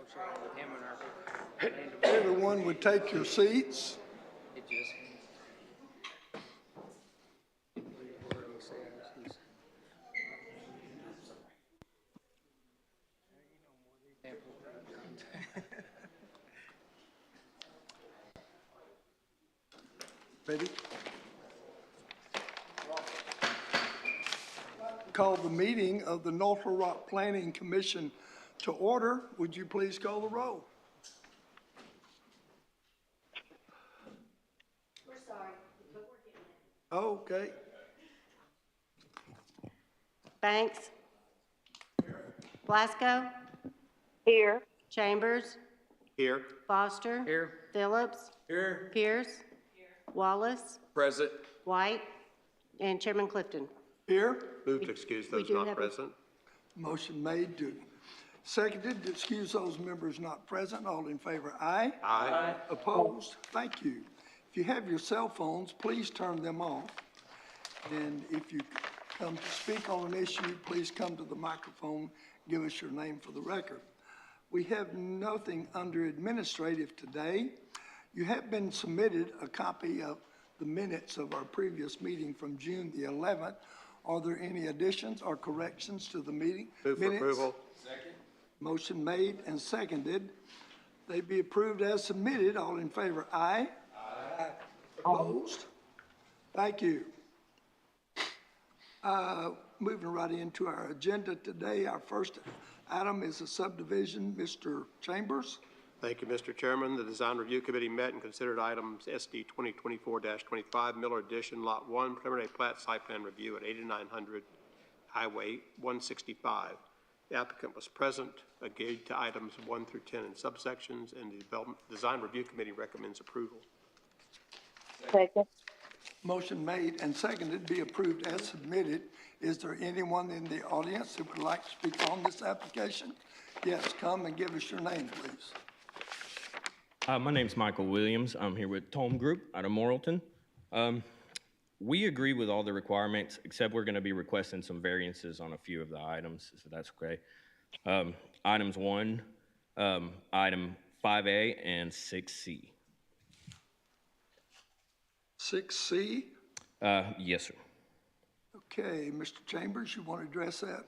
associated with him and our. Everyone would take your seats. It just. Ready? Call the meeting of the North Little Rock Planning Commission to order. Would you please call the roll? We're sorry, but we're getting it. Okay. Banks. Blasco. Here. Chambers. Here. Foster. Here. Phillips. Here. Pierce. Wallace. Present. White. And Chairman Clifton. Here. Move to excuse we those do not have a- present. Motion made to seconded to excuse those members not present. All in favor, aye. Aye. Opposed? Thank you. If you have your cell phones, please turn them off. And if you come to speak on an issue, please come to the microphone, give us your name for the record. We have nothing under administrative today. You have been submitted a copy of the minutes of our previous meeting from June the 11th. Are there any additions or corrections to the meeting Move for minutes? approval. Motion made and seconded. They be approved as submitted. All in favor, aye. Aye. Opposed? Thank you. Moving right into our agenda today, our first item is a subdivision. Mr. Chambers. Thank you, Mr. Chairman. The Design Review Committee met and considered items SD 2024-25, Miller Addition, Lot 1, preliminary plat site plan review at 8900 Highway 165. The applicant was present, agreed to items 1 through 10 in subsections, and the Design Review Committee recommends approval. Second. Motion made and seconded be approved as submitted. Is there anyone in the audience who would like to speak on this application? Yes, come and give us your name, please. My name's Michael Williams. I'm here with Tome Group out of Morrilton. We agree with all the requirements, except we're going to be requesting some variances on a few of the items, so that's okay. Items 1, item 5A, and 6C. 6C. Yes, sir. Okay, Mr. Chambers, you want to address that?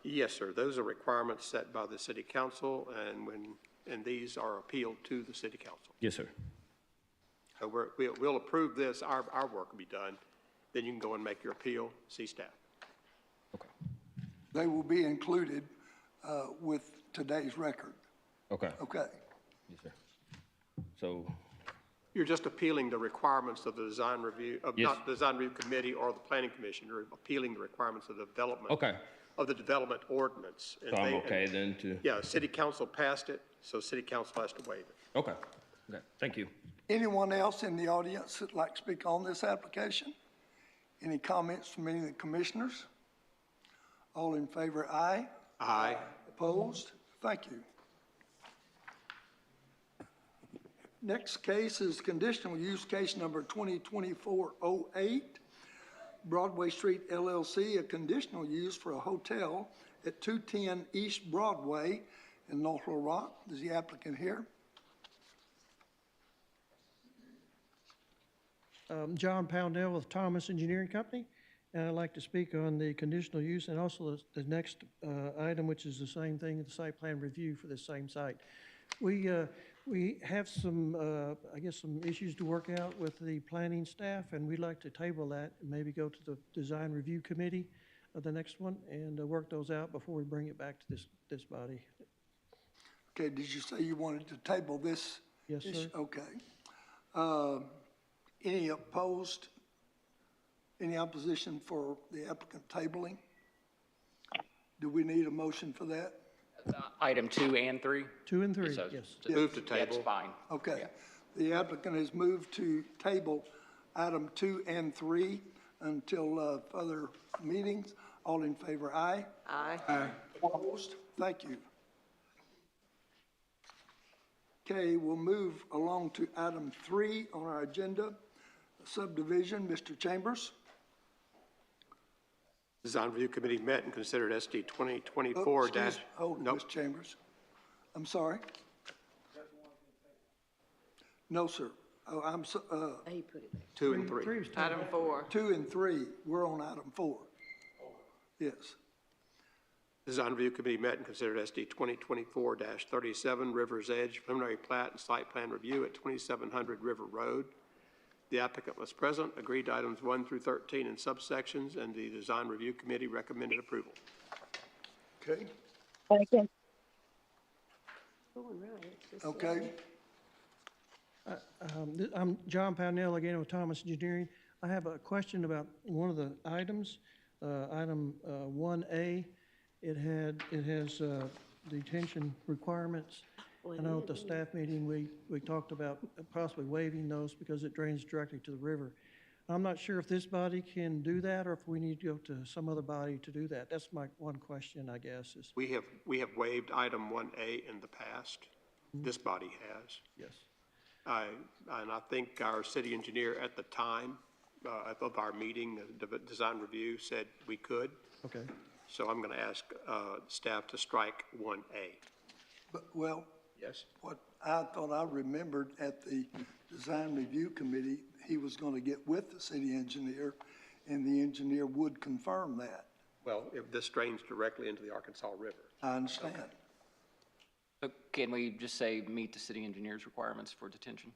Yes, sir. Those are requirements set by the City Council, and these are appealed to the City Council. Yes, sir. So we'll approve this. Our work will be done. Then you can go and make your appeal, see staff. Okay. They will be included with today's record. Okay. Okay. Yes, sir. So, You're just appealing the requirements of the design review, Yes. not the design review committee or the planning commission. You're appealing the requirements of the development. okay. Of the development ordinance. And So I'm they- okay then to, Yeah, City Council passed it, so City Council has to waive it. okay. Okay, thank you. Anyone else in the audience that'd like to speak on this application? Any comments from any of the commissioners? All in favor, aye. Aye. Opposed? Thank you. Next case is conditional use case number 2024-08, Broadway Street LLC, a conditional use for a hotel at 210 East Broadway in North Little Rock. Is the applicant here? John Poundell with Thomas Engineering Company, and I'd like to speak on the conditional use and also the next item, which is the same thing, the site plan review for the same site. We have some, I guess, some issues to work out with the planning staff, and we'd like to table that and maybe go to the design review committee of the next one and work those out before we bring it back to this body. Okay, did you say you wanted to table this? Yes, sir. issue? Okay. Any opposed? Any opposition for the applicant tabling? Do we need a motion for that? Item 2 and 3? 2 and 3, So- yes. Move to table. That's fine. Okay. The applicant has moved to table item 2 and 3 until further meetings. All in favor, aye? Aye. Aye. Opposed? Thank you. Okay, we'll move along to item 3 on our agenda. subdivision, Mr. Chambers. Design Review Committee met and considered SD Oh, 2024 excuse- Hold it, Nope. Mr. Chambers. I'm sorry. No, sir. Oh, I'm, 2 and 3. Three was taken Item out. 4. 2 and 3, we're on item 4. Yes. Design Review Committee met and considered SD 2024-37 River's Edge preliminary plat and site plan review at 2700 River Road. The applicant was present, agreed to items 1 through 13 in subsections, and the Design Review Committee recommended approval. Okay, Second. okay. I'm John Pownell again with Thomas Engineering. I have a question about one of the items, item 1A. It has detention requirements. I know at the staff meeting, we talked about possibly waiving those because it drains directly to the river. I'm not sure if this body can do that or if we need to go to some other body to do that. That's my one question, I guess, is, We have waived item 1A in the past. This body has. yes. And I think our city engineer at the time of our meeting, the design review, said we could. Okay. So I'm going to ask staff to strike 1A. But, well, Yes? what I thought I remembered at the Design Review Committee, he was going to get with the city engineer, and the engineer would confirm that. Well, if this drains directly into the Arkansas River. I understand. So can we just say meet the city engineer's requirements for detention?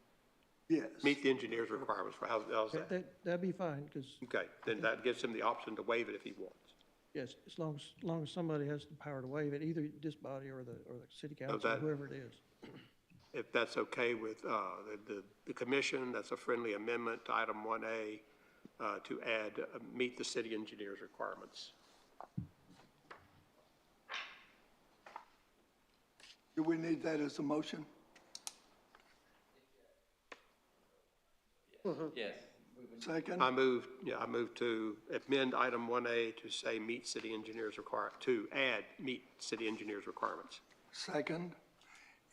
Yes. Meet the engineer's requirements. How's that? That'd be fine, because, Okay, then that gives him the option to waive it if he wants. yes, as long as somebody has the power to waive it, either this body or the city council, that- whoever it is. If that's okay with the commission, that's a friendly amendment to item 1A to add, meet the city engineer's requirements. Do we need that as a motion? Yes. Second? I move to amend item 1A to say meet city engineer's to add meet city engineer's requirements. Second.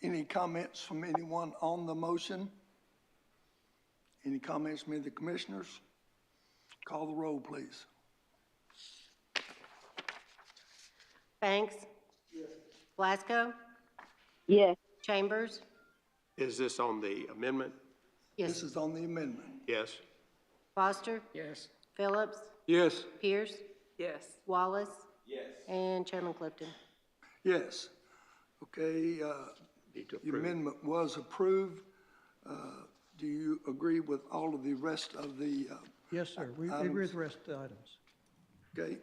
Any comments from anyone on the motion? Any comments from any of the commissioners? Call the roll, please. Banks? Blasco? Yes. Chambers? Is this on the amendment? This Yes. is on the amendment. Yes? Foster? Yes. Phillips? Yes. Pierce? Yes. Wallace? Yes. And Chairman Clifton. Yes. Okay, Need to the approve. amendment was approved. Do you agree with all of the rest of the, Yes, sir. We agree with the rest of the items. okay?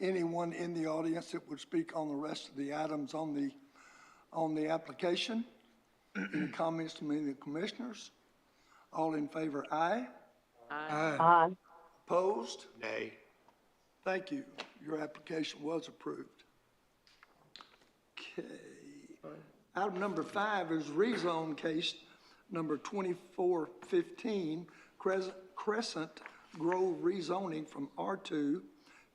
Anyone in the audience that would speak on the rest of the items on the application? Any comments from any of the commissioners? All in favor, aye? Aye. Opposed? Nay. Thank you. Your application was approved. Okay. Item number 5 is rezone case number 2415, Crescent Grove rezoning from R2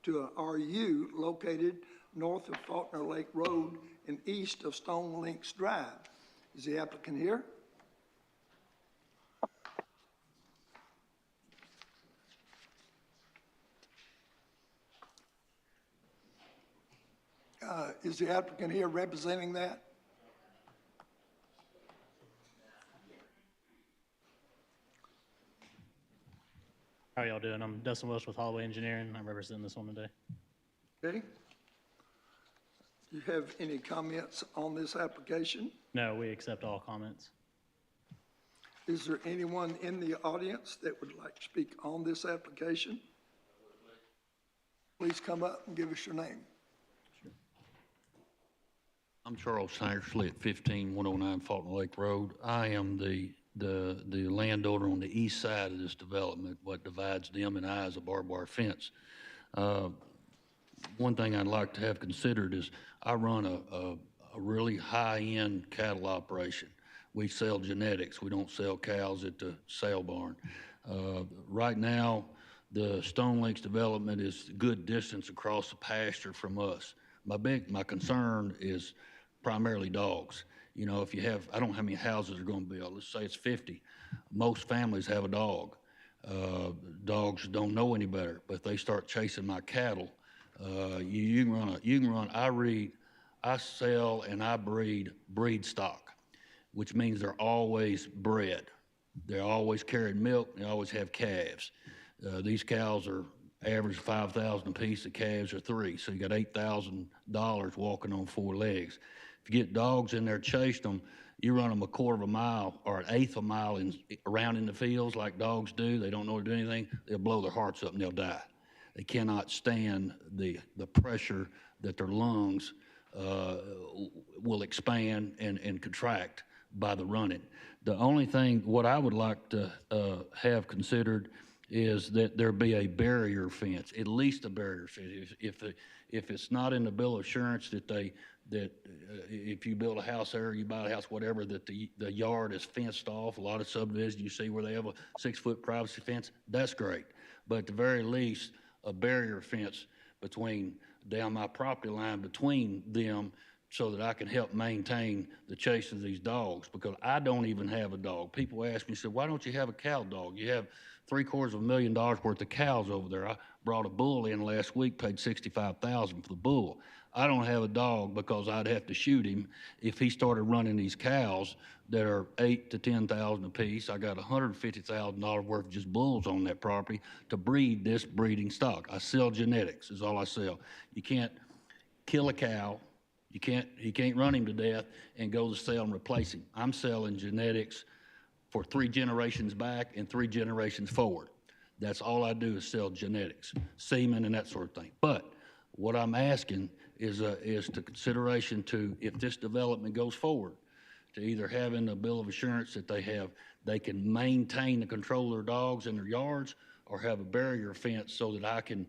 to a RU located north of Faulkner Lake Road and east of Stone Links Drive. Is the applicant here? Is the applicant here representing that? How are y'all doing? I'm Dustin Welsh with Holloway Engineering. I'm representing this one today. Okay. Do you have any comments on this application? No, we accept all comments. Is there anyone in the audience that would like to speak on this application? Please come up and give us your name. I'm Charles Sandersley at 15109 Faulkner Lake Road. I am the landowner on the east side of this development. What divides them and I is a barbed wire fence. One thing I'd like to have considered is I run a really high-end cattle operation. We sell genetics. We don't sell cows at the sale barn. Right now, the Stone Links development is a good distance across the pasture from us. My concern is primarily dogs. You know, if you have, I don't know how many houses are going to build. Let's say it's 50. Most families have a dog. Dogs don't know any better, but if they start chasing my cattle, you can run, I sell and I breed stock, which means they're always bred. They're always carrying milk, they always have calves. These cows are average 5,000 a piece, the calves are 3, so you got $8,000 walking on 4 legs. If you get dogs in there chasing them, you run them a quarter of a mile or an eighth of a mile around in the fields like dogs do. They don't know how to do anything. They'll blow their hearts up and they'll die. They cannot stand the pressure that their lungs will expand and contract by the running. The only thing, what I would like to have considered is that there be a barrier fence, at least a barrier fence. If it's not in the bill of assurance that if you build a house there, you buy a house, whatever, that the yard is fenced off. A lot of subdivisions you see where they have a 6-foot privacy fence, that's great. But at the very least, a barrier fence down my property line between them so that I can help maintain the chase of these dogs, because I don't even have a dog. People ask me, why don't you have a cow dog? You have $750,000 worth of cows over there. I brought a bull in last week, paid $65,000 for the bull. I don't have a dog because I'd have to shoot him if he started running these cows that are $8,000 to $10,000 a piece. I got $150,000 worth of just bulls on that property to breed this breeding stock. I sell genetics, is all I sell. You can't kill a cow. You can't run him to death and go to sell and replace him. I'm selling genetics for 3 generations back and 3 generations forward. That's all I do is sell genetics, semen and that sort of thing. But what I'm asking is to consideration to, if this development goes forward, to either having a bill of assurance that they can maintain the control of their dogs in their yards, or have a barrier fence so that I can,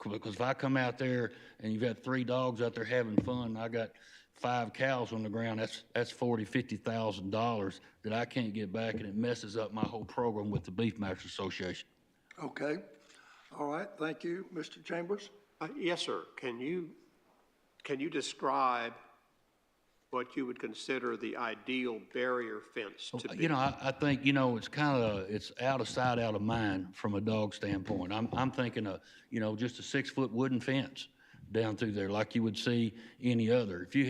because if I come out there and you've got 3 dogs out there having fun, and I got 5 cows on the ground, that's $40,000, $50,000 that I can't get back, and it messes up my whole program with the Beef Masters Association. Okay. All right, thank you. Mr. Chambers? Yes, sir. Can you describe what you would consider the ideal barrier fence to be? I think, it's out of sight, out of mind from a dog standpoint. I'm thinking just a 6-foot wooden fence down through there like you would see any other. If you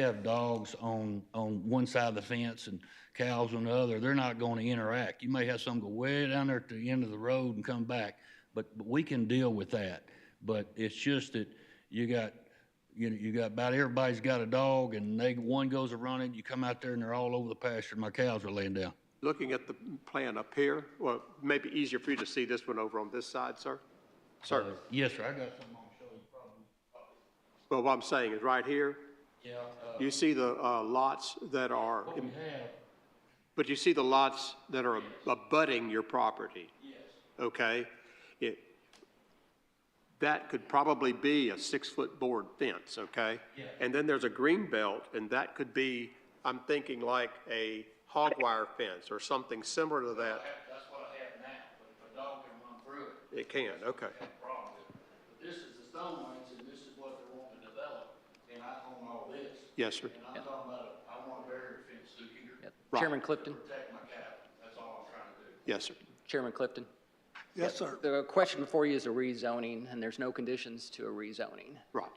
have dogs on one side of the fence and cows on the other, they're not going to interact. You may have some go way down there to the end of the road and come back, but we can deal with that. But it's just that you got about everybody's got a dog, and one goes a running, you come out there and they're all over the pasture, and my cows are laying down. Looking at the plan up here, well, maybe easier for you to see this one over on this side, sir? Sir? Yes, sir. I got something I'll show you probably. Well, what I'm saying is right here, Yeah. you see the lots that are, What we have, but you see the lots that are abutting your property. yes. Okay? That could probably be a 6-foot board fence, okay? Yeah. And then there's a green belt, and that could be, I'm thinking like a hog wire fence or something similar to that. That's what I have now, but if a dog can run through it. It can, okay. I have a problem with it. But this is the stone ones, and this is what they're wanting to develop, and I own all this. Yes, sir. And I'm talking about, I want a barrier fence through here Yep. Right. Chairman Clifton? protect my cattle. That's all I'm trying to do. Yes, sir. Chairman Clifton? Yes, sir. The question before you is a rezoning, and there's no conditions to a rezoning. Right.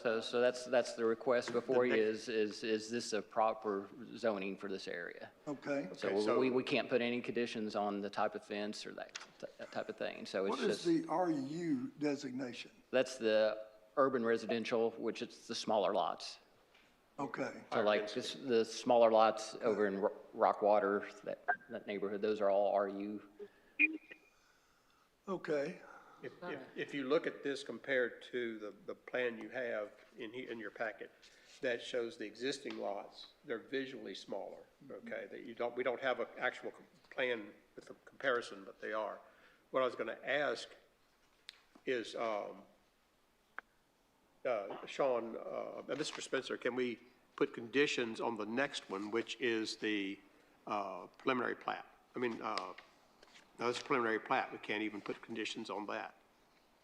So that's the request before you is this a proper zoning for this area? Okay. So we can't put any conditions on the type of fence or that type of thing. So it's What is just, the RU designation? that's the urban residential, which is the smaller lots. Okay. So like the smaller lots over in Rockwater, that neighborhood, those are all RU. Okay. If you look at this compared to the plan you have in your packet, that shows the existing lots, they're visually smaller, okay? That we don't have an actual plan with a comparison, but they are. What I was gonna ask is, Sean, Mr. Spencer, can we put conditions on the next one, which is the preliminary plat? No, it's preliminary plat. We can't even put conditions on that.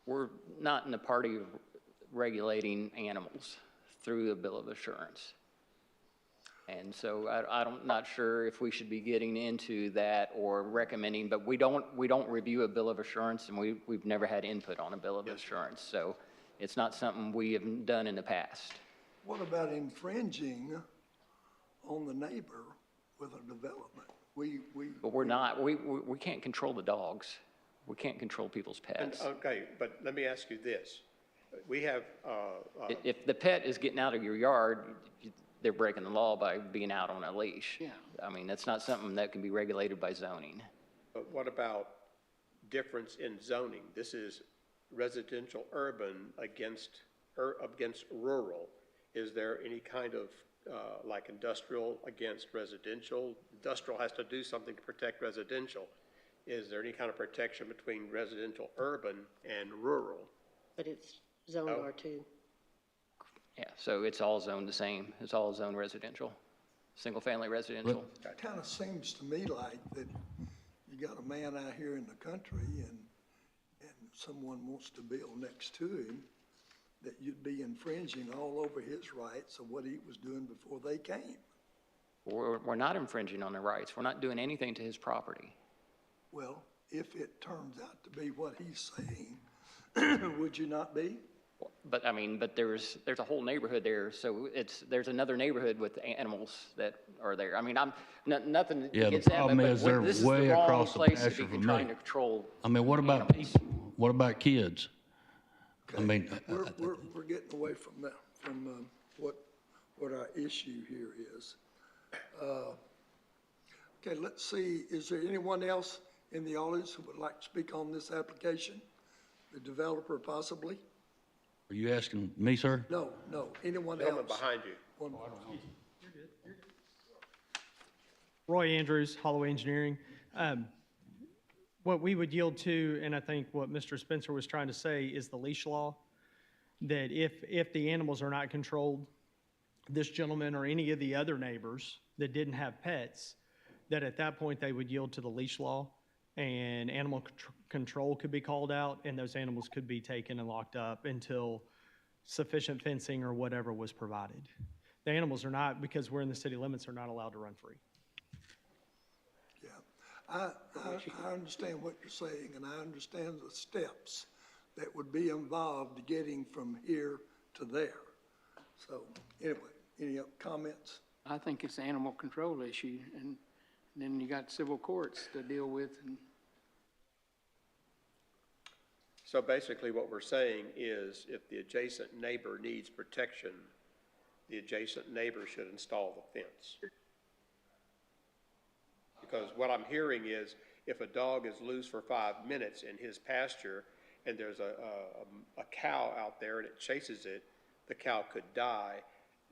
We're not in the party of regulating animals through a bill of assurance. And so I'm not sure if we should be getting into that or recommending, but we don't review a bill of assurance, and we've never had input on a bill of assurance. So it's not something we have done in the past. What about infringing on the neighbor with a development? But we're not, we can't control the dogs. We can't control people's pets. Okay, but let me ask you this. We have, If the pet is getting out of your yard, they're breaking the law by being out on a leash. Yeah. I mean, that's not something that can be regulated by zoning. but what about difference in zoning? This is residential urban against rural. Is there any kind of, like industrial against residential? Industrial has to do something to protect residential. Is there any kind of protection between residential urban and rural? But it's zoned Oh. R2. Yeah, so it's all zoned the same. It's all zoned residential, single-family residential. It kind of seems to me like that you got a man out here in the country and someone wants to build next to him, that you'd be infringing all over his rights of what he was doing before they came. We're not infringing on their rights. We're not doing anything to his property. Well, if it turns out to be what he's saying, would you not be? But, I mean, but there's a whole neighborhood there, so there's another neighborhood with animals that are there. I mean, nothing Yeah, the against that, problem is they're this is way the wrong across the place to pasture be from trying me. to control I mean, what about animals. people? What about kids? I mean, We're getting away from that, from what our issue here is. Okay, let's see, is there anyone else in the audience who would like to speak on this application? The developer possibly? are you asking me, sir? No, anyone else? Gentleman behind you. One- Roy Andrews, Holloway Engineering. What we would yield to, and I think what Mr. Spencer was trying to say, is the leash law, that if the animals are not controlled, this gentleman or any of the other neighbors that didn't have pets, that at that point they would yield to the leash law, and animal control could be called out, and those animals could be taken and locked up until sufficient fencing or whatever was provided. The animals are not, because we're in the city limits, are not allowed to run free. Yeah, I understand what you're saying, and I understand the steps that would be involved getting from here to there. So, anyway, any comments? I think it's an animal control issue, and then you got civil courts to deal with, and So basically what we're saying is if the adjacent neighbor needs protection, the adjacent neighbor should install the fence. Because what I'm hearing is if a dog is loose for 5 minutes in his pasture and there's a cow out there and it chases it, the cow could die.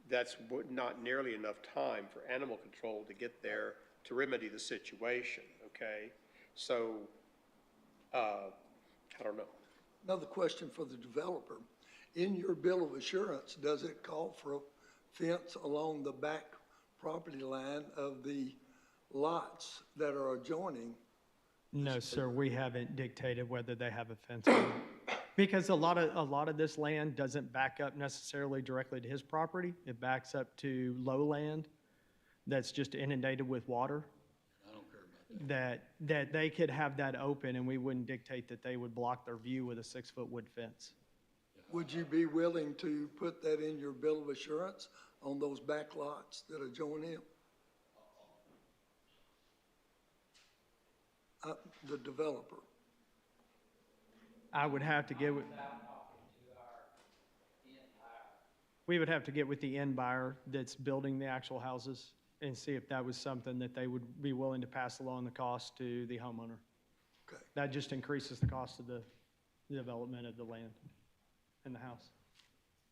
That's not nearly enough time for animal control to get there to remedy the situation, okay? So, I don't know. Another question for the developer. In your bill of assurance, does it call for a fence along the back property line of the lots that are adjoining? No, sir, we haven't dictated whether they have a fence or not. Because a lot of this land doesn't back up necessarily directly to his property. It backs up to lowland that's just inundated with water. That they could have that open, and we wouldn't dictate that they would block their view with a 6-foot wood fence. Would you be willing to put that in your bill of assurance on those back lots that adjoin him? The developer. I would have to get with. We would have to get with the end buyer that's building the actual houses and see if that was something that they would be willing to pass along the cost to the homeowner. Okay. That just increases the cost of the development of the land and the house.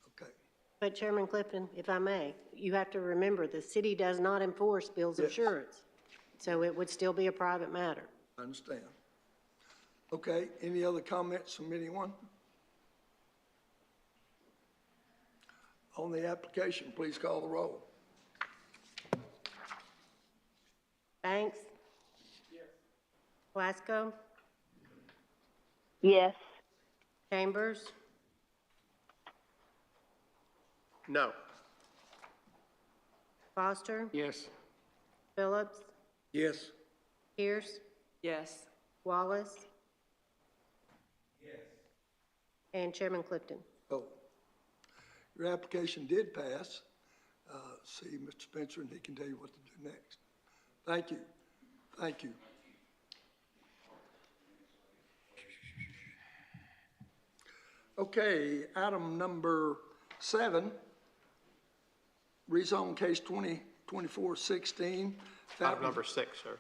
Okay. But Chairman Clifton, if I may, you have to remember, the city does not enforce bills of Yes. assurance. So it would still be a private matter. I understand. Okay, any other comments from anyone? On the application, please call the roll. Banks? Yes. Glasgow? Yes. Chambers? No. Foster, Yes. Phillips, Yes. Pierce, Yes. Wallace. And Chairman Clifton. Oh, your application did pass. See Mr. Spencer, and he can tell you what to do next. Thank you. Thank you. Okay, item number 7, rezone case 2024-16. Item number 6, sir.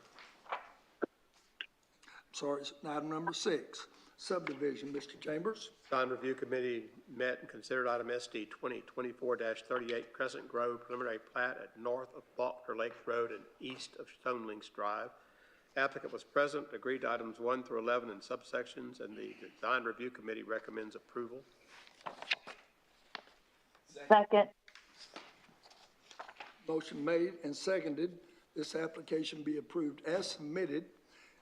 Sorry, it's item number 6, subdivision. Mr. Chambers? Design Review Committee met and considered item SD 2024-38 Crescent Grove preliminary plat at north of Faulkner Lake Road and east of Stonelinks Drive. Applicant was present, agreed to items 1 through 11 in subsections, and the Design Review Committee recommends approval. second, Motion made and seconded. This application be approved as submitted.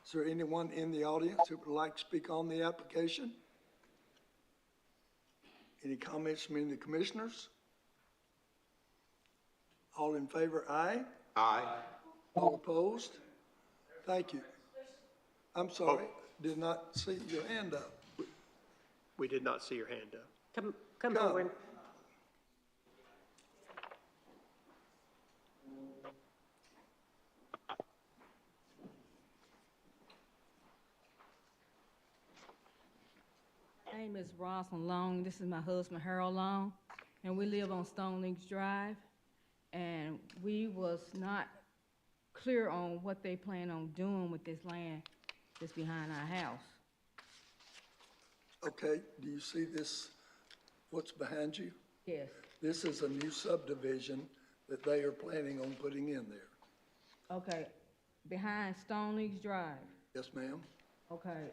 Is there anyone in the audience who would like to speak on the application? Any comments from any of the commissioners? All in favor, aye. Aye. All opposed? Thank you. I'm sorry, did not see your hand up. We did not see your hand up. Come Come. forward. My name is Rosalind Long. This is my husband, Harold Long, and we live on Stone Links Drive. And we was not clear on what they plan on doing with this land that's behind our house. Okay, do you see this, what's behind you? Yes. This is a new subdivision that they are planning on putting in there. Okay, behind Stone Links Drive. Yes, ma'am? Okay,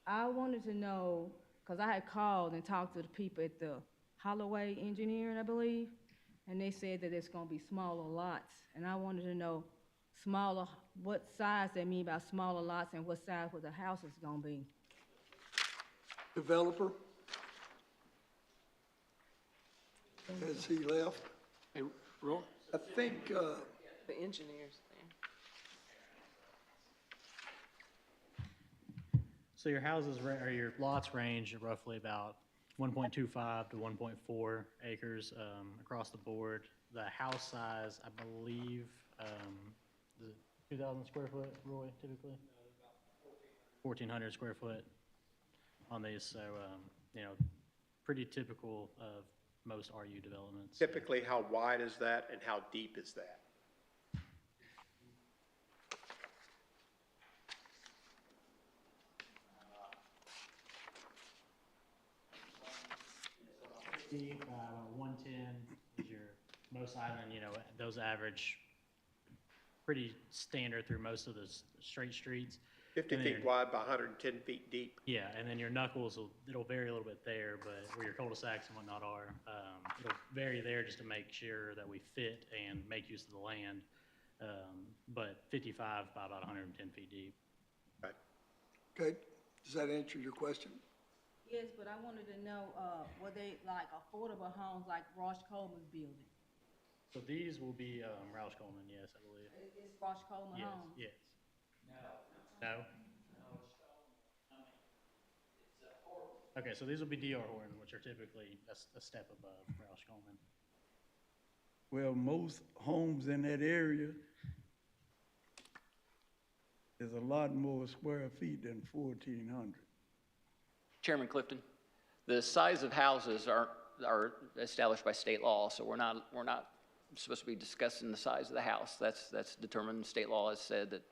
I wanted to know, because I had called and talked to the people at the Holloway Engineering, I believe, and they said that it's gonna be smaller lots. And I wanted to know smaller, what size they mean by smaller lots and what size what the house is gonna be. Developer? Has he left? Hey, Roy? I think, The engineers there. So your houses, or your lots range roughly about 1.25 to 1.4 acres across the board. The house size, I believe, is it 2,000 square foot, Roy, typically? 1,400 square foot on these, so, you know, pretty typical of most RU developments. Typically, how wide is that and how deep is that? Deep, 110 is your most island, you know, those average pretty standard through most of the straight streets. 50 And then feet your- wide by 110 feet deep. Yeah, and then your knuckles, it'll vary a little bit there, but where your cul-de-sacs and whatnot are, it'll vary there just to make sure that we fit and make use of the land. But 55 by about 110 feet deep. Right. okay, does that answer your question? Yes, but I wanted to know, were they like affordable homes like Rosh Coleman's building? So these will be Roush Coleman, yes, I believe. It's Rosh Coleman Yes, homes? yes. No? Okay, so these will be DR Horton, which are typically a step above Roush Coleman. Well, most homes in that area is a lot more square feet than 1,400. Chairman Clifton, the size of houses are established by state law, so we're not supposed to be discussing the size of the house. That's determined, state law has said that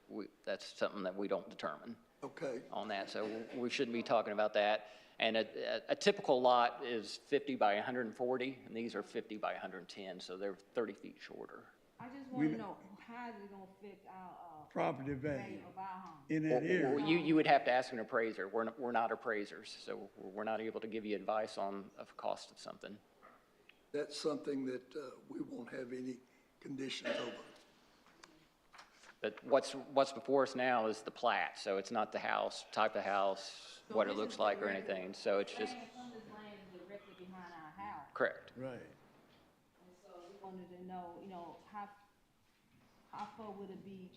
that's something that we don't determine Okay, on that, so we shouldn't be talking about that. And a typical lot is 50 by 140, and these are 50 by 110, so they're 30 feet shorter. I just want to know, how is it gonna affect our, Property value value of our home? in that Well, area. you would have to ask an appraiser. We're not appraisers, so we're not able to give you advice on the cost of something. that's something that we won't have any conditions over. But what's before us now is the plat, so it's not the house, type of house, what it looks like or anything, so it's just, Some of this land is directly behind our house, correct. Right. and so we wanted to know, how far would it be,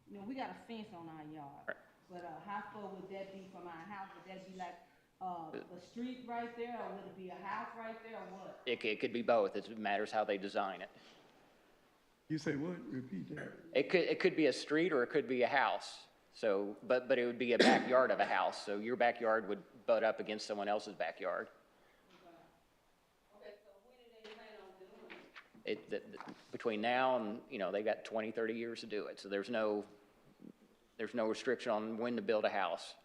we got a fence on our yard. But, how far would that be from our house? Would that be like, the street right there, or would it be a house right there, or what? It could be both. It matters how they design it. You say what? Repeat that. It could be a street or it could be a house. So, but it would be a backyard of a house. So your backyard would butt up against someone else's backyard. Okay, so when do they plan on doing it? Between now and, they've got 20, 30 years to do it. So there's no restriction on when to build a house.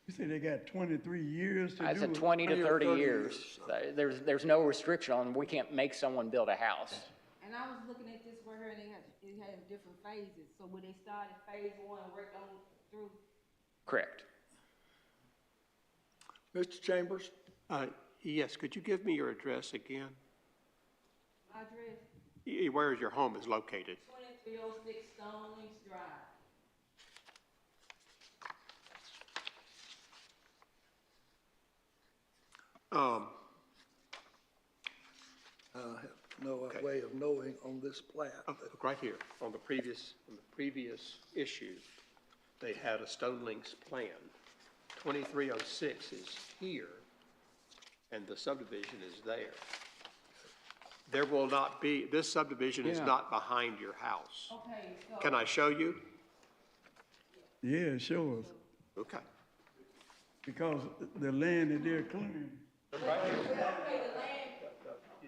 You say they got 23 years to do it? I said 20 to 30 years. There's no restriction on, we can't make someone build a house. And I was looking at this right here, and it has different phases. So would they start at phase 1 and work on through? Correct. Mr. Chambers? Yes, could you give me your address again? My address, Where is your home is located? 2306 Stone Links Drive. I have no way of knowing on this plat. Look right here, on the previous issue, they had a Stone Links plan. 2306 is here, and the subdivision is there. There will not be, this subdivision is not behind your house. Okay, so. Can I show you? Yeah, sure. Okay. Because the land that they're clearing.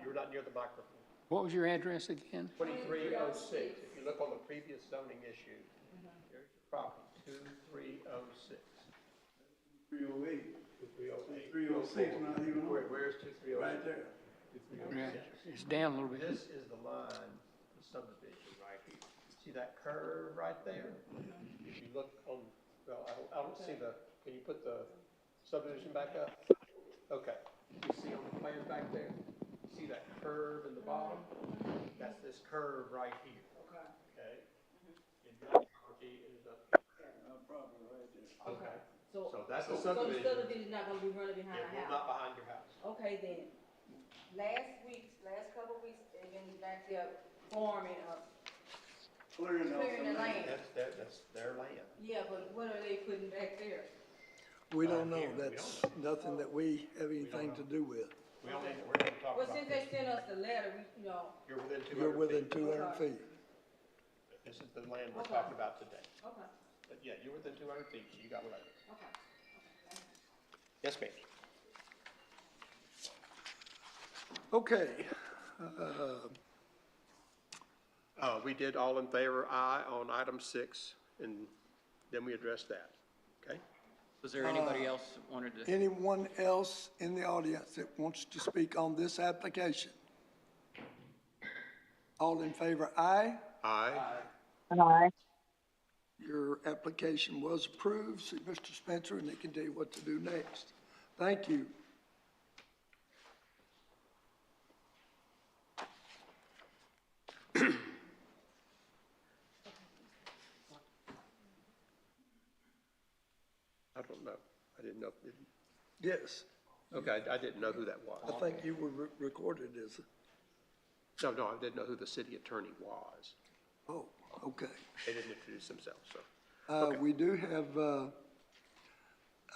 You're not near the microphone. What was your address again? 2306, if you look on the previous zoning issue, there's your property, 2306. 308. 2308. 306, not even on. Where's 2306? Right there. Yeah, it's down a little bit. This is the line, the subdivision right here. See that curve right there? If you look on, well, I don't see the, can you put the subdivision back up? Okay. You see on the plan back there? See that curve in the bottom? That's this curve right here. Okay? And your property is up here. Okay. So that's the subdivision. So the subdivision's not gonna be running behind It the will house? not behind your house. Okay, then, last couple of weeks, they've been back there farming, Clearing clearing the land. That's their land. Yeah, but what are they putting back there? We don't know. Here, we That's nothing that we have anything to do with. We're gonna talk Well, about since this. they sent us the letter, You're within 200 feet. You're within 200 feet. This is the land we're Okay. talking about today. okay, But yeah, you're within 200 feet, so you got letters. okay. Yes, ma'am. Okay. We did all in favor, aye, on item 6, and then we addressed that, okay? Was there anybody else that wanted to? Anyone else in the audience that wants to speak on this application? All in favor, aye. Aye. Aye. Your application was approved. See Mr. Spencer, and they can tell you what to do next. Thank you. I don't know. I didn't know. Yes, Okay, I didn't know who that was. I think you were recorded as, No, I didn't know who the city attorney was. oh, okay. They didn't introduce themselves, so. We do have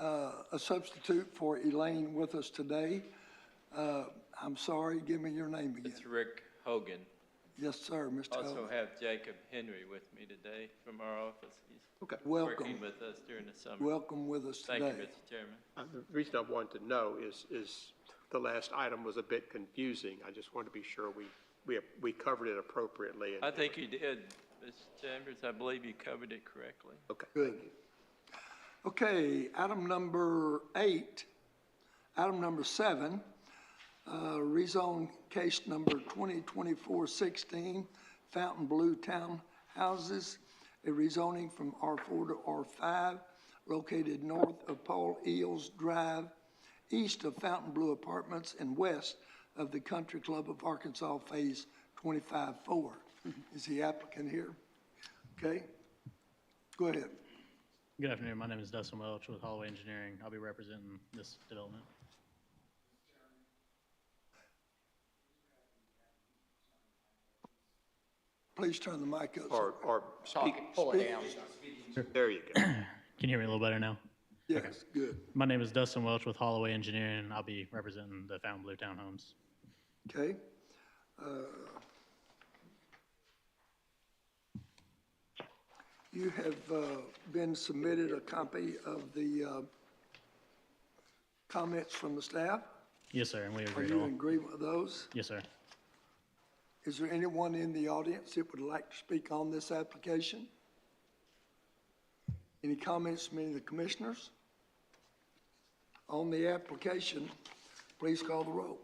a substitute for Elaine with us today. I'm sorry, give me your name again. It's Rick Hogan. Yes, sir, Mr. Also Hogan. have Jacob Henry with me today from our office. He's Okay. Welcome. working with us during the summer. Welcome with us Thank you, today. Mr. Chairman. The reason I wanted to know is the last item was a bit confusing. I just wanted to be sure we covered it appropriately. I think you did, Mr. Chambers. I believe you covered it correctly. Okay. Good. Okay, item number 8. Item number 7, rezone case number 2024-16, Fountain Blue Townhouses, a rezoning from R4 to R5, located north of Paul Eels Drive, east of Fountain Blue Apartments, and west of the Country Club of Arkansas Phase 25-4. Is the applicant here? Okay, go ahead. Good afternoon. My name is Dustin Welch with Holloway Engineering. I'll be representing this development. please turn the mic up. or speak. Pull it down. There you go. Can you hear me a little better now? Yes, good. My name is Dustin Welch with Holloway Engineering, and I'll be representing the Fontainebleau Townhomes. Okay. You have been submitted a copy of the comments from the staff. Yes, sir, and we Are agree you all. in agreement with those? Yes, sir. Is there anyone in the audience that would like to speak on this application? Any comments from any of the commissioners? On the application, please call the roll.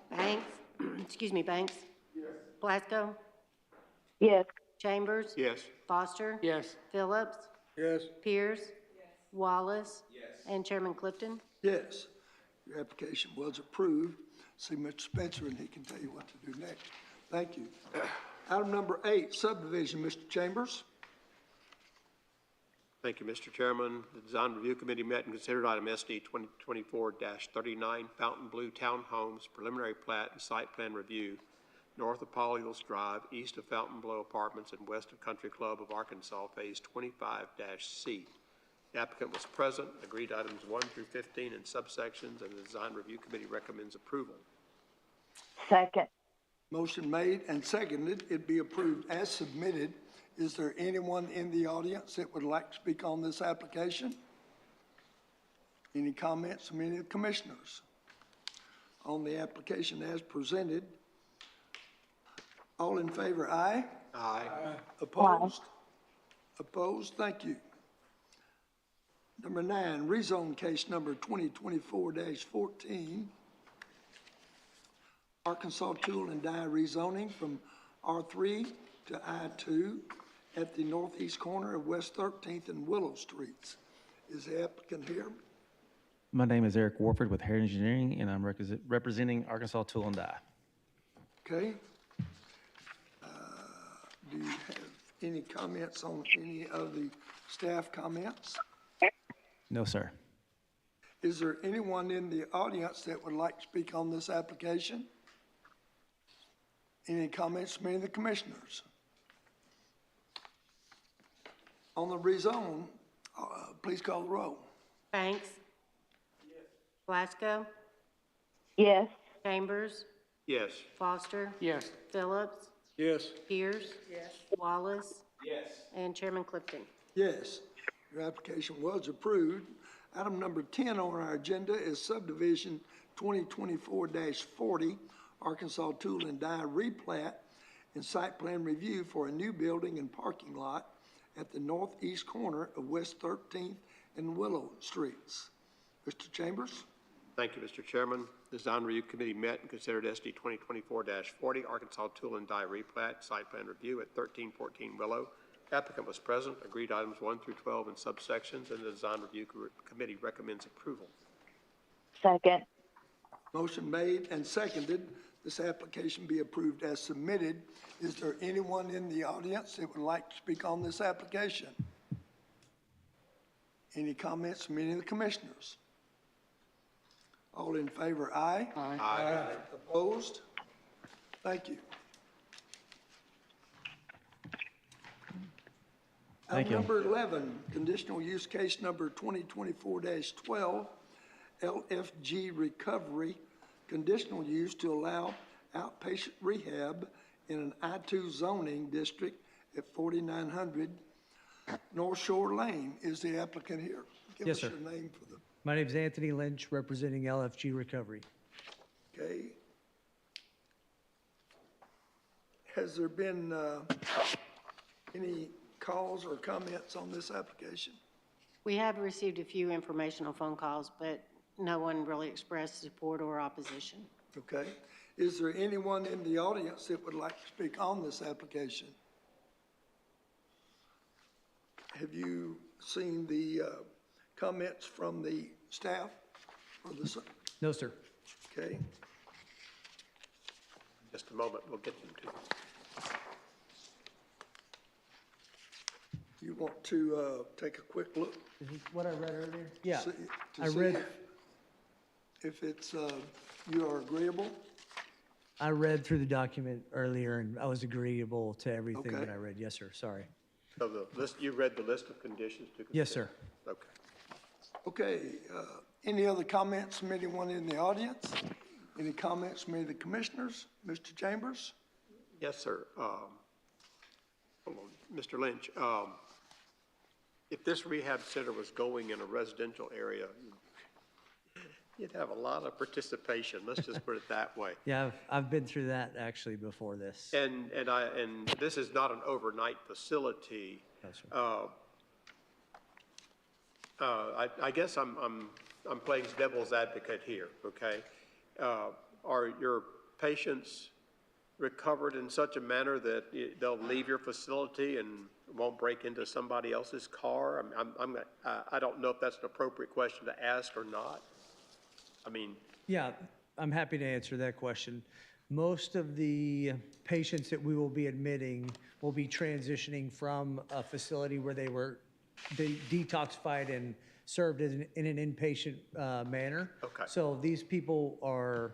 Banks, excuse me, Banks? Yes. Blasco? Yes. Chambers? Yes. Foster? Yes. Phillips? Yes. Pierce? Wallace? And Chairman Clifton? Yes, your application was approved. See Mr. Spencer, and he can tell you what to do next. Thank you. Item number 8, subdivision, Mr. Chambers. Thank you, Mr. Chairman. The Design Review Committee met and considered item SD 2024-39, Fontainebleau Townhomes Preliminary Plat and Site Plan Review, north of Paul Eagles Drive, east of Fontainebleau Apartments, and west of Country Club of Arkansas, Phase 25-C. The applicant was present, agreed items 1 through 15 in subsections, and the Design Review Committee recommends approval. Second. Motion made and seconded, it be approved as submitted. Is there anyone in the audience that would like to speak on this application? Any comments from any of the commissioners? On the application as presented, all in favor, aye? Aye. Opposed? Opposed, thank you. Number 9, rezone case number 2024-14, Arkansas Tool and Die rezoning from R3 to I2 at the northeast corner of West 13th and Willow Streets. Is the applicant here? My name is Eric Warford with Heritage Engineering, and I'm representing Arkansas Tool and Die. Okay. Do you have any comments on any of the staff comments? No, sir. Is there anyone in the audience that would like to speak on this application? Any comments from any of the commissioners? On the rezone, please call the roll. Banks? Blasco? Yes. Chambers? Yes. Foster? Yes. Phillips? Yes. Pierce? Wallace? Yes. And Chairman Clifton? Yes, your application was approved. Item number 10 on our agenda is subdivision 2024-40, Arkansas Tool and Die replat and site plan review for a new building and parking lot at the northeast corner of West 13th and Willow Streets. Mr. Chambers? Thank you, Mr. Chairman. The Design Review Committee met and considered SD 2024-40, Arkansas Tool and Die replat, site plan review at 1314 Willow. Applicant was present, agreed items 1 through 12 in subsections, and the Design Review Committee recommends approval. Second. Motion made and seconded. This application be approved as submitted. Is there anyone in the audience that would like to speak on this application? Any comments from any of the commissioners? All in favor, aye? Aye. Aye. Opposed? Thank you. Thank you. Number 11, conditional use case number 2024-12, LFG Recovery, conditional use to allow outpatient rehab in an I2 zoning district at 4900 North Shore Lane. Is the applicant here? Give Yes, us sir. your name for the, My name is Anthony Lynch, representing LFG Recovery. okay. Has there been any calls or comments on this application? We have received a few informational phone calls, but no one really expressed support or opposition. Okay. Is there anyone in the audience that would like to speak on this application? Have you seen the comments from the staff or the, No, sir. okay? Just a moment, we'll get them to you. You want to take a quick look? Is this what I read earlier? Yeah, see- I To see read, if it's, you are agreeable? I read through the document earlier and I was agreeable to everything that Okay. I read. Yes, sir, sorry. So the list, you read the list of conditions to consider? Yes, sir. Okay. Okay, any other comments from anyone in the audience? Any comments from any of the commissioners? Mr. Chambers? Yes, sir. Hold on, Mr. Lynch, if this rehab center was going in a residential area, you'd have a lot of participation, let's just put it that way. Yeah, I've been through that actually before this. And this is not an overnight facility. No, sir. I guess I'm playing devil's advocate here, okay? Are your patients recovered in such a manner that they'll leave your facility and won't break into somebody else's car? I don't know if that's an appropriate question to ask or not. I mean, Yeah, I'm happy to answer that question. Most of the patients that we will be admitting will be transitioning from a facility where they were detoxified and served in an inpatient manner. Okay. So these people are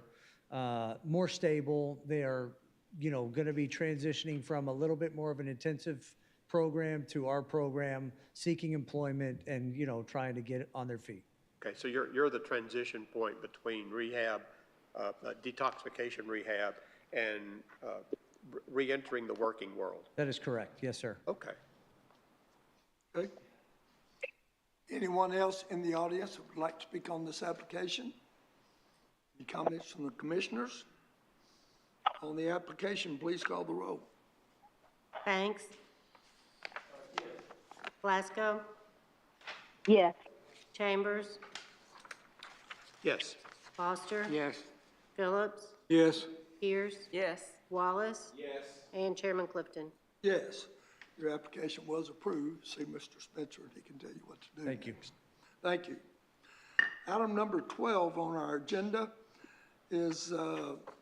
more stable. They are, going to be transitioning from a little bit more of an intensive program to our program, seeking employment and, trying to get on their feet. okay, so you're the transition point between rehab, detoxification rehab, and re-entering the working world. That is correct. Yes, sir. Okay. Okay. Anyone else in the audience that would like to speak on this application? Any comments from the commissioners? On the application, please call the roll. Banks? Glasgow? Yes. Chambers? Yes. Foster? Yes. Phillips? Yes. Pierce? Yes. Wallace? Yes. And Chairman Clifton. Yes, your application was approved. See Mr. Spencer, and he can tell you what to do. Thank you. next. Thank you. Item number 12 on our agenda is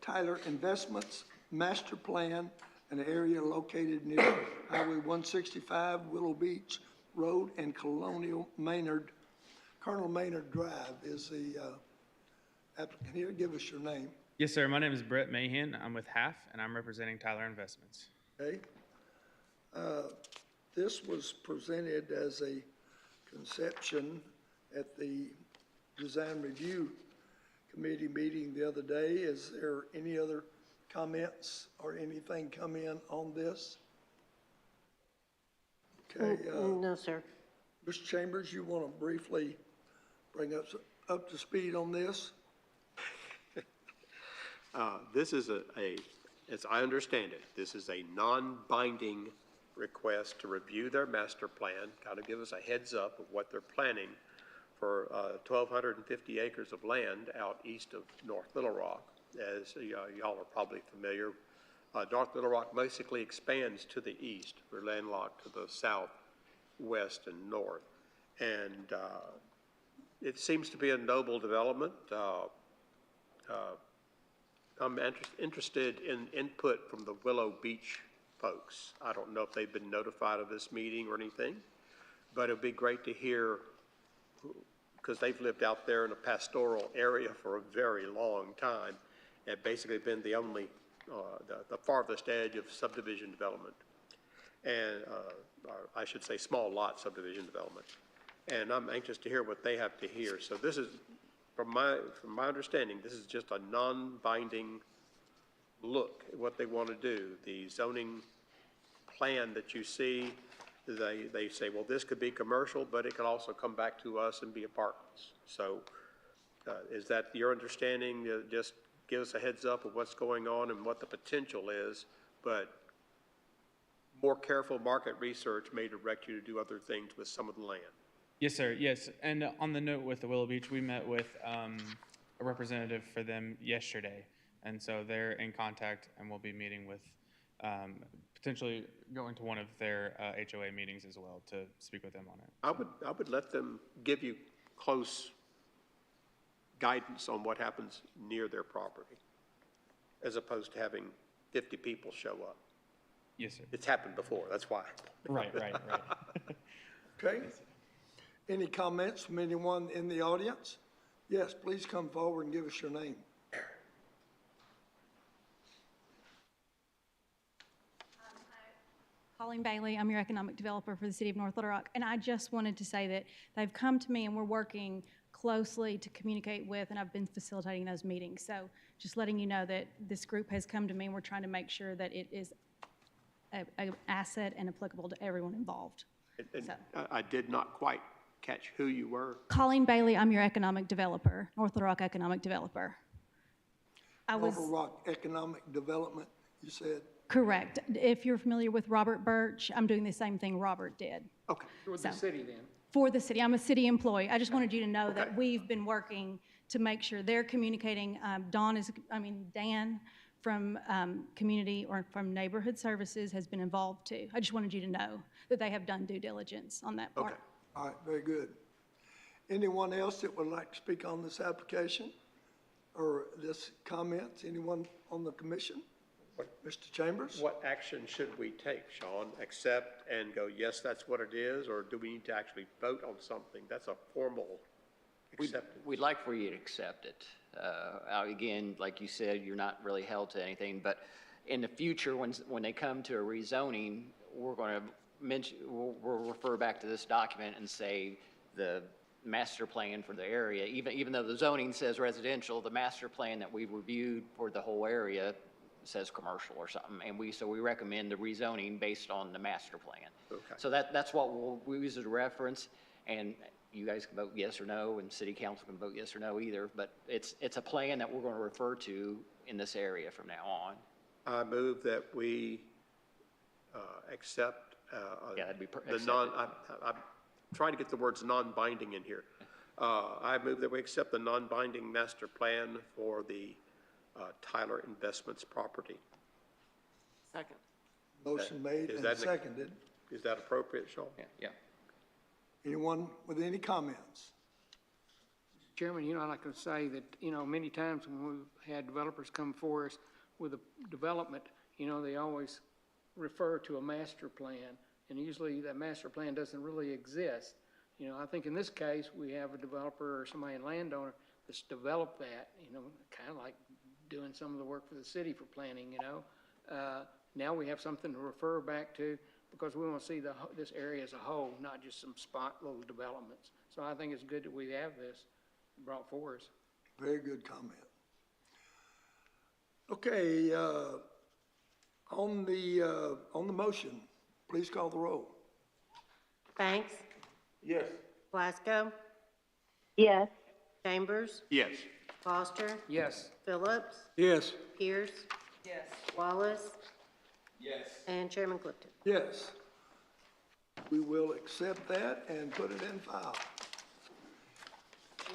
Tyler Investments Master Plan, an area located near Highway 165, Willow Beach Road, and Colonel Maynard Drive is the applicant here. Give us your name. Yes, sir. My name is Brett Mahan. I'm with HAF, and I'm representing Tyler Investments. Okay. This was presented as a conception at the Design Review Committee meeting the other day. Is there any other comments or anything come in on this? Okay. No, sir. Mr. Chambers, you want to briefly bring us up to speed on this? This is as I understand it, this is a non-binding request to review their master plan, kind of give us a heads up of what they're planning for 1,250 acres of land out east of North Little Rock. As y'all are probably familiar, North Little Rock basically expands to the east. We're landlocked to the south, west, and north. And it seems to be a noble development. I'm interested in input from the Willow Beach folks. I don't know if they've been notified of this meeting or anything, but it'd be great to hear, because they've lived out there in a pastoral area for a very long time and basically been the only, the farthest edge of subdivision development. And I should say small lot subdivision development. And I'm anxious to hear what they have to hear. So this is, from my understanding, this is just a non-binding look at what they want to do. The zoning plan that you see, they say, well, this could be commercial, but it could also come back to us and be apartments. So is that your understanding? Just give us a heads up of what's going on and what the potential is, but more careful market research may direct you to do other things with some of the land. Yes, sir. Yes. And on the note with the Willow Beach, we met with a representative for them yesterday. And so they're in contact, and we'll be meeting with, potentially going to one of their HOA meetings as well to speak with them on it. I would let them give you close guidance on what happens near their property, as opposed to having 50 people show up. Yes, sir. It's happened before, that's why. Right. Okay. Any comments from anyone in the audience? Yes, please come forward and give us your name. Colleen Bailey, I'm your economic developer for the city of North Little Rock, and I just wanted to say that they've come to me and we're working closely to communicate with, and I've been facilitating those meetings. So just letting you know that this group has come to me and we're trying to make sure that it is an asset and applicable to everyone involved. And I did not quite catch who you were. Colleen Bailey, I'm your economic developer, North Little Rock economic developer. North Little Rock Economic Development, you said? Correct. If you're familiar with Robert Birch, I'm doing the same thing Robert did. Okay. For the city then. For the city. I'm a city employee. I just wanted you to know that we've been working to make sure they're communicating. Dan from community or from neighborhood services has been involved too. I just wanted you to know that they have done due diligence on that part. Okay. All right, very good. Anyone else that would like to speak on this application or this comments? Anyone on the commission? Mr. Chambers? What action should we take, Sean? Accept and go, yes, that's what it is, or do we need to actually vote on something? That's a formal acceptance. We'd like for you to accept it. Again, like you said, you're not really held to anything, but in the future, when they come to a rezoning, we're going to mention, we'll refer back to this document and say the master plan for the area, even though the zoning says residential, the master plan that we reviewed for the whole area says commercial or something, and we recommend the rezoning based on the master plan. Okay. So that's what we'll use as a reference, and you guys can vote yes or no, and city council can vote yes or no either, but it's a plan that we're going to refer to in this area from now on. I move that we accept that'd be I'm trying to get the words non-binding in here. I move that we accept the non-binding master plan for the Tyler Investments property. Second. Motion made and seconded. Is that appropriate, Sean? Yeah. Anyone with any comments? Chairman, I'd like to say that, many times when we've had developers come for us with a development, they always refer to a master plan, and usually that master plan doesn't really exist. I think in this case, we have a developer or somebody, a landowner, that's developed that, kind of like doing some of the work for the city for planning, Now we have something to refer back to because we want to see this area as a whole, not just some spot little developments. So I think it's good that we have this brought forward us. Very good comment. Okay, on the motion, please call the roll. Banks? Yes. Glasgow? Yes. Chambers? Yes. Foster? Yes. Phillips? Yes. Pierce? Yes. Wallace? Yes. And Chairman Clifton. Yes. We will accept that and put it in file.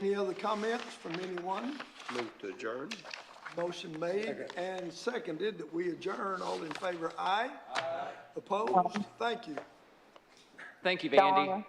Any other comments from anyone? Move to adjourn. Motion made and seconded that we adjourn. All in favor, aye. Aye. Opposed? Thank you. Thank you, Vandy.